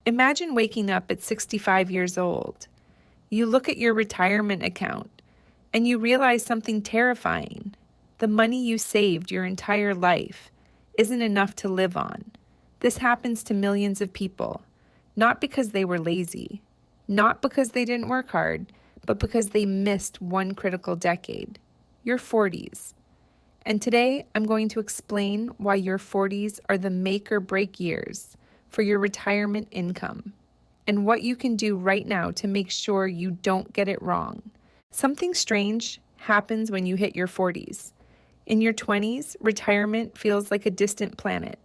Imagine waking up at 65 years old. You look at your retirement account and you realize something terrifying. The money you saved your entire life isn't enough to live on. This happens to millions of people, not because they were lazy, not because they didn't work hard, but because they missed one critical decade, your 40s. And today I'm going to explain why your 40s are the make or break years for your retirement income and what you can do right now to make sure you don't get it wrong. Something strange happens when you hit your 40s. In your 20s, retirement feels like a distant planet.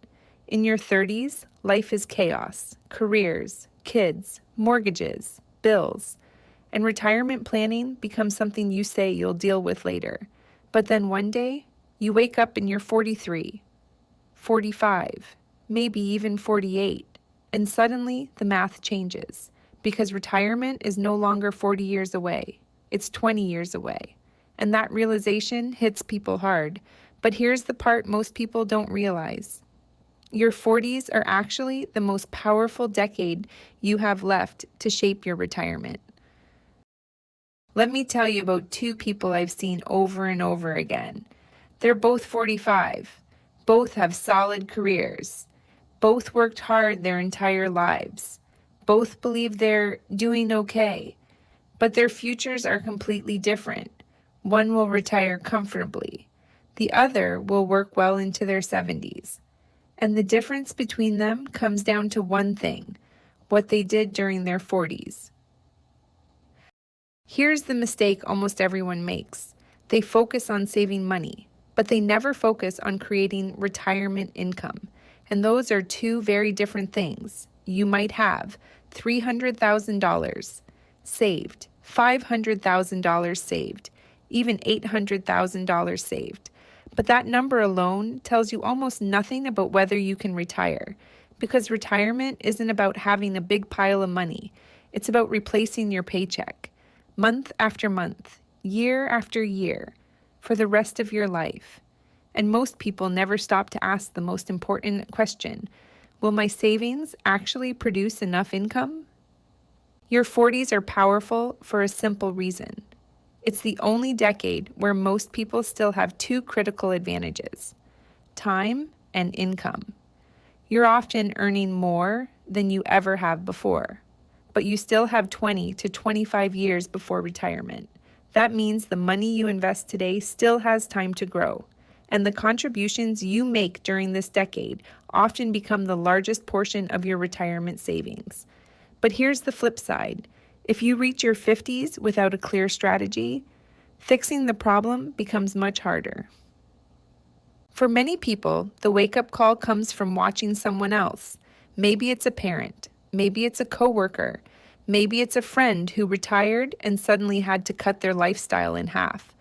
In your 30s, life is chaos, careers, kids, mortgages, bills, and retirement planning becomes something you say you'll deal with later. But then one day, you wake up and you're 43, 45, maybe even 48, and suddenly the math changes because retirement is no longer 40 years away. It's 20 years away. And that realization hits people hard. But here's the part most people don't realize. Your 40s are actually the most powerful decade you have left to shape your retirement. Let me tell you about two people I've seen over and over again. They're both 45. Both have solid careers. Both worked hard their entire lives. Both believe they're doing okay. But their futures are completely different. One will retire comfortably. The other will work well into their 70s. And the difference between them comes down to one thing: what they did during their 40s. Here's the mistake almost everyone makes. They focus on saving money, but they never focus on creating retirement income. And those are two very different things. You might have $300,000 saved, $500,000 saved, even $800,000 saved. But that number alone tells you almost nothing about whether you can retire, because retirement isn't about having a big pile of money. It's about replacing your paycheck, month after month, year after year, for the rest of your life. And most people never stop to ask the most important question: will my savings actually produce enough income? Your 40s are powerful for a simple reason. It's the only decade where most people still have two critical advantages: time and income. You're often earning more than you ever have before, but you still have 20 to 25 years before retirement. That means the money you invest today still has time to grow, and the contributions you make during this decade often become the largest portion of your retirement savings. But here's the flip side. If you reach your 50s without a clear strategy, fixing the problem becomes much harder. For many people, the wake-up call comes from watching someone else. Maybe it's a parent, maybe it's a coworker, maybe it's a friend who retired and suddenly had to cut their lifestyle in half.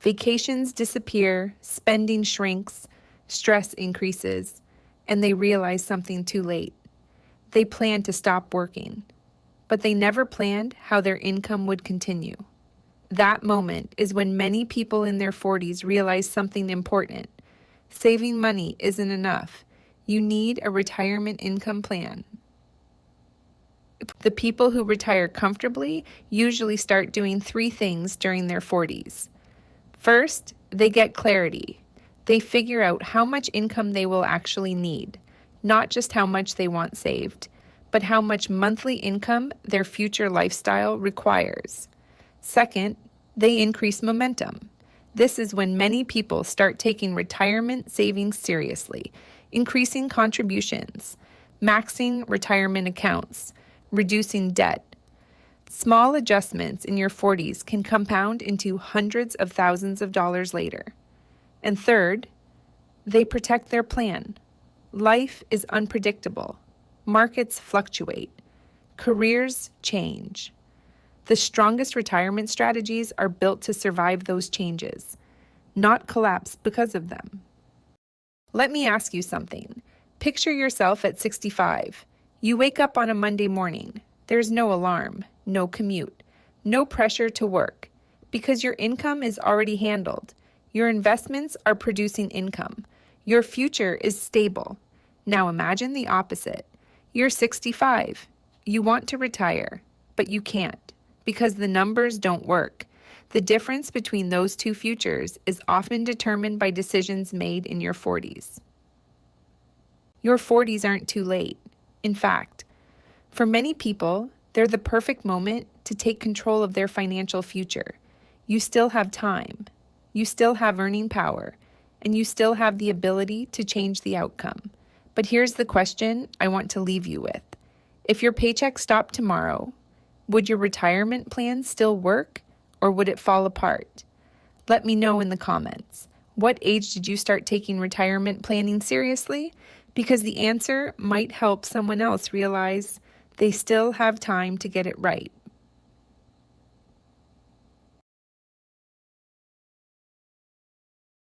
Vacations disappear, spending shrinks, stress increases, and they realize something too late. They plan to stop working, but they never planned how their income would continue. That moment is when many people in their 40s realize something important. Saving money isn't enough. You need a retirement income plan. The people who retire comfortably usually start doing three things during their 40s. First, they get clarity. They figure out how much income they will actually need, not just how much they want saved, but how much monthly income their future lifestyle requires. Second, they increase momentum. This is when many people start taking retirement savings seriously, increasing contributions, maxing retirement accounts, reducing debt. Small adjustments in your 40s can compound into hundreds of thousands of dollars later. And third, they protect their plan. Life is unpredictable. Markets fluctuate. Careers change. The strongest retirement strategies are built to survive those changes, not collapse because of them. Let me ask you something. Picture yourself at 65. You wake up on a Monday morning. There's no alarm, no commute, no pressure to work, because your income is already handled. Your investments are producing income. Your future is stable. Now imagine the opposite. You're 65. You want to retire, but you can't because the numbers don't work. The difference between those two futures is often determined by decisions made in your 40s. Your 40s aren't too late. In fact, for many people, they're the perfect moment to take control of their financial future. You still have time, you still have earning power, and you still have the ability to change the outcome. But here's the question I want to leave you with. If your paycheck stopped tomorrow, would your retirement plan still work, or would it fall apart? Let me know in the comments. What age did you start taking retirement planning seriously? Because the answer might help someone else realize they still have time to get it right.